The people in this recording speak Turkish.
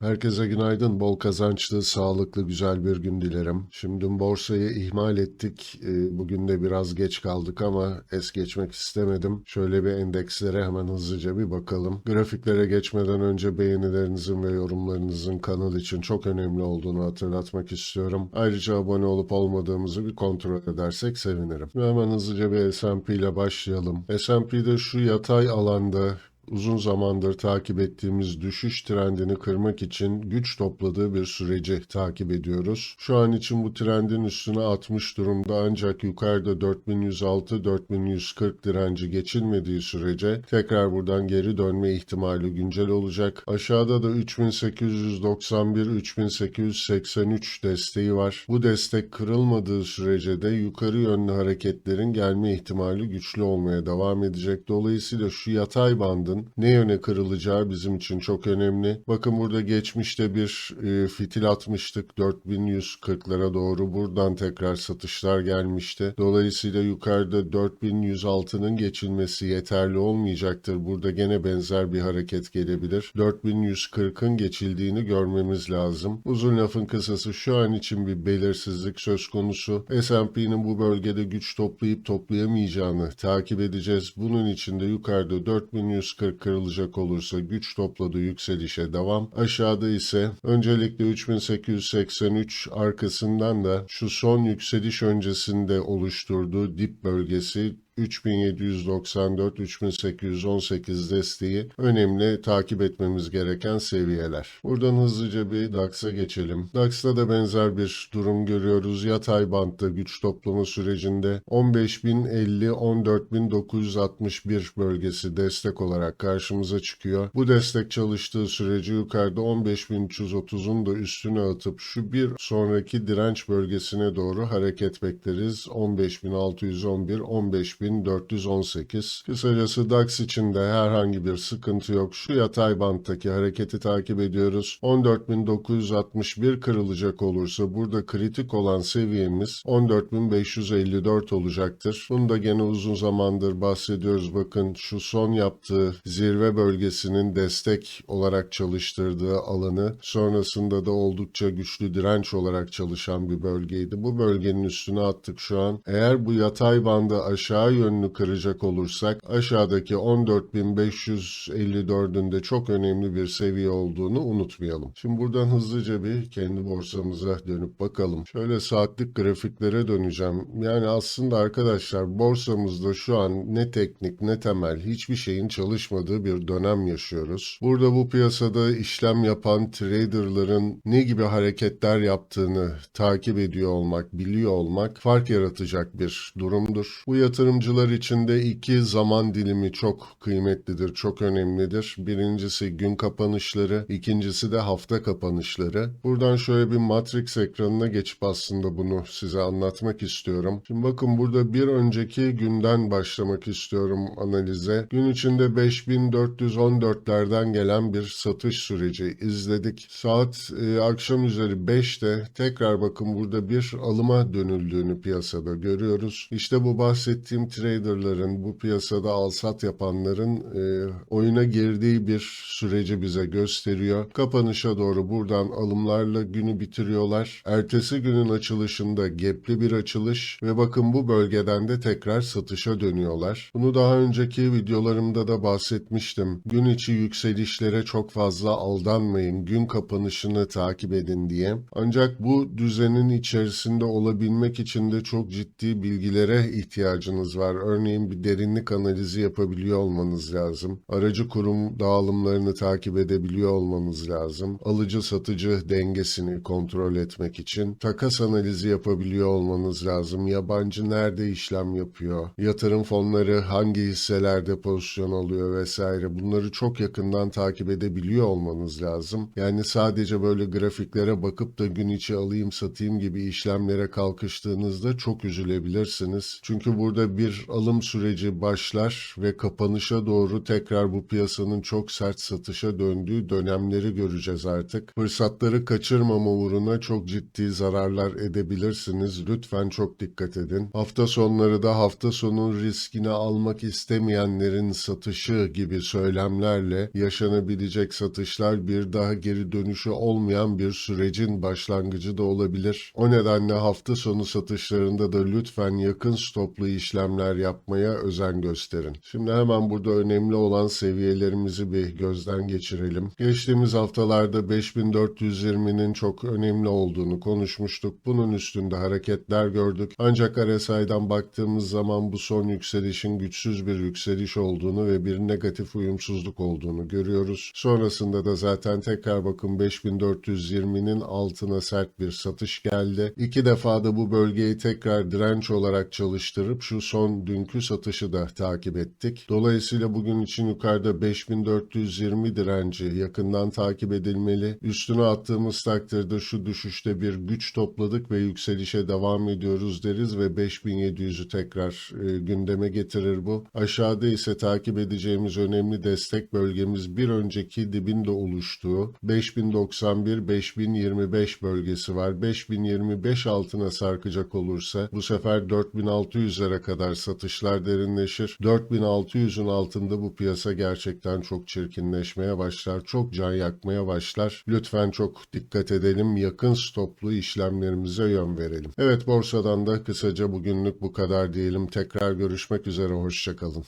Herkese günaydın, bol kazançlı, sağlıklı, güzel bir gün dilerim. Şimdi borsayı ihmal ettik. Bugün de biraz geç kaldık ama es geçmek istemedim. Şöyle bir endekslere hemen hızlıca bir bakalım. Grafiklere geçmeden önce beğenilerinizin ve yorumlarınızın kanal için çok önemli olduğunu hatırlatmak istiyorum. Ayrıca abone olup olmadığımızı bir kontrol edersek sevinirim. Ve hemen hızlıca bir S&P ile başlayalım. S&P'de şu yatay alanda uzun zamandır takip ettiğimiz düşüş trendini kırmak için güç topladığı bir süreci takip ediyoruz. Şu an için bu trendin üstüne atmış durumda ancak yukarıda 4106-4140 direnci geçilmediği sürece tekrar buradan geri dönme ihtimali güncel olacak. Aşağıda da 3891-3883 desteği var. Bu destek kırılmadığı sürece de yukarı yönlü hareketlerin gelme ihtimali güçlü olmaya devam edecek. Dolayısıyla şu yatay bandın ne yöne kırılacağı bizim için çok önemli. Bakın burada geçmişte bir fitil atmıştık 4140'lara doğru. Buradan tekrar satışlar gelmişti. Dolayısıyla yukarıda 4106'nın geçilmesi yeterli olmayacaktır. Burada gene benzer bir hareket gelebilir. 4140'ın geçildiğini görmemiz lazım. Uzun lafın kısası şu an için bir belirsizlik söz konusu. S&P'nin bu bölgede güç toplayıp toplayamayacağını takip edeceğiz. Bunun için de yukarıda 4140 kırılacak olursa güç topladığı yükselişe devam. Aşağıda ise öncelikle 3883 arkasından da şu son yükseliş öncesinde oluşturduğu dip bölgesi 3794-3818 desteği önemli takip etmemiz gereken seviyeler. Buradan hızlıca bir DAX'a geçelim. DAX'ta da benzer bir durum görüyoruz. Yatay bantta güç toplama sürecinde 15.050-14.961 bölgesi destek olarak karşımıza çıkıyor. Bu destek çalıştığı sürece yukarıda 15.330'un da üstüne atıp şu bir sonraki direnç bölgesine doğru hareket bekleriz. 15.611, 15.418. Kısacası DAX içinde herhangi bir sıkıntı yok. Şu yatay banttaki hareketi takip ediyoruz. 14.961 kırılacak olursa burada kritik olan seviyemiz 14.554 olacaktır. Bunu da gene uzun zamandır bahsediyoruz. Bakın şu son yaptığı zirve bölgesinin destek olarak çalıştırdığı alanı sonrasında da oldukça güçlü direnç olarak çalışan bir bölgeydi. Bu bölgenin üstüne attık şu an. Eğer bu yatay bandı aşağı yönlü kıracak olursak aşağıdaki 14.554'ün de çok önemli bir seviye olduğunu unutmayalım. Şimdi buradan hızlıca bir kendi borsamıza dönüp bakalım. Şöyle saatlik grafiklere döneceğim. Yani aslında arkadaşlar borsamızda şu an ne teknik ne temel hiçbir şeyin çalışmadığı bir dönem yaşıyoruz. Burada bu piyasada işlem yapan traderların ne gibi hareketler yaptığını takip ediyor olmak, biliyor olmak fark yaratacak bir durumdur. Bu yatırımcılar için de iki zaman dilimi çok kıymetlidir, çok önemlidir. Birincisi gün kapanışları, ikincisi de hafta kapanışları. Buradan şöyle bir Matrix ekranına geçip aslında bunu size anlatmak istiyorum. Şimdi bakın burada bir önceki günden başlamak istiyorum analize. Gün içinde 5414'lerden gelen bir satış süreci izledik. Saat akşam üzeri 5'te tekrar bakın burada bir alıma dönüldüğünü piyasada görüyoruz. İşte bu bahsettiğim traderların, bu piyasada al-sat yapanların oyuna girdiği bir süreci bize gösteriyor. Kapanışa doğru buradan alımlarla günü bitiriyorlar. Ertesi günün açılışında gap'li bir açılış ve bakın bu bölgeden de tekrar satışa dönüyorlar. Bunu daha önceki videolarımda da bahsetmiştim. Gün içi yükselişlere çok fazla aldanmayın. Gün kapanışını takip edin diye. Ancak bu düzenin içerisinde olabilmek için de çok ciddi bilgilere ihtiyacınız var. Örneğin bir derinlik analizi yapabiliyor olmanız lazım. Aracı kurum dağılımlarını takip edebiliyor olmanız lazım. Alıcı satıcı dengesini kontrol etmek için takas analizi yapabiliyor olmanız lazım. Yabancı nerede işlem yapıyor? Yatırım fonları hangi hisselerde pozisyon alıyor vesaire. Bunları çok yakından takip edebiliyor olmanız lazım. Yani sadece böyle grafiklere bakıp da gün içi alayım satayım gibi işlemlere kalkıştığınızda çok üzülebilirsiniz. Çünkü burada bir alım süreci başlar ve kapanışa doğru tekrar bu piyasanın çok sert satışa döndüğü dönemleri göreceğiz artık. Fırsatları kaçırmama uğruna çok ciddi zararlar edebilirsiniz. Lütfen çok dikkat edin. Hafta sonları da hafta sonun riskini almak istemeyenlerin satışı gibi söylemlerle yaşanabilecek satışlar bir daha geri dönüşü olmayan bir sürecin başlangıcı da olabilir. O nedenle hafta sonu satışlarında da lütfen yakın stoplu işlemler yapmaya özen gösterin. Şimdi hemen burada önemli olan seviyelerimizi bir gözden geçirelim. Geçtiğimiz haftalarda 5420'nin çok önemli olduğunu konuşmuştuk. Bunun üstünde hareketler gördük. Ancak RSI'dan baktığımız zaman bu son yükselişin güçsüz bir yükseliş olduğunu ve bir negatif uyumsuzluk olduğunu görüyoruz. Sonrasında da zaten tekrar bakın 5420'nin altına sert bir satış geldi. İki defa da bu bölgeyi tekrar direnç olarak çalıştırıp şu son dünkü satışı da takip ettik. Dolayısıyla bugün için yukarıda 5420 direnci yakından takip edilmeli. Üstüne attığımız takdirde şu düşüşte bir güç topladık ve yükselişe devam ediyoruz deriz ve 5700'ü tekrar gündeme getirir bu. Aşağıda ise takip edeceğimiz önemli destek bölgemiz bir önceki dibinde oluştuğu 5091-5025 bölgesi var. 5025 altına sarkacak olursa bu sefer 4600'lere kadar satışlar derinleşir. 4600'ün altında bu piyasa gerçekten çok çirkinleşmeye başlar. Çok can yakmaya başlar. Lütfen çok dikkat edelim. Yakın stoplu işlemlerimize yön verelim. Evet, borsadan da kısaca bugünlük bu kadar diyelim. Tekrar görüşmek üzere. Hoşça kalın.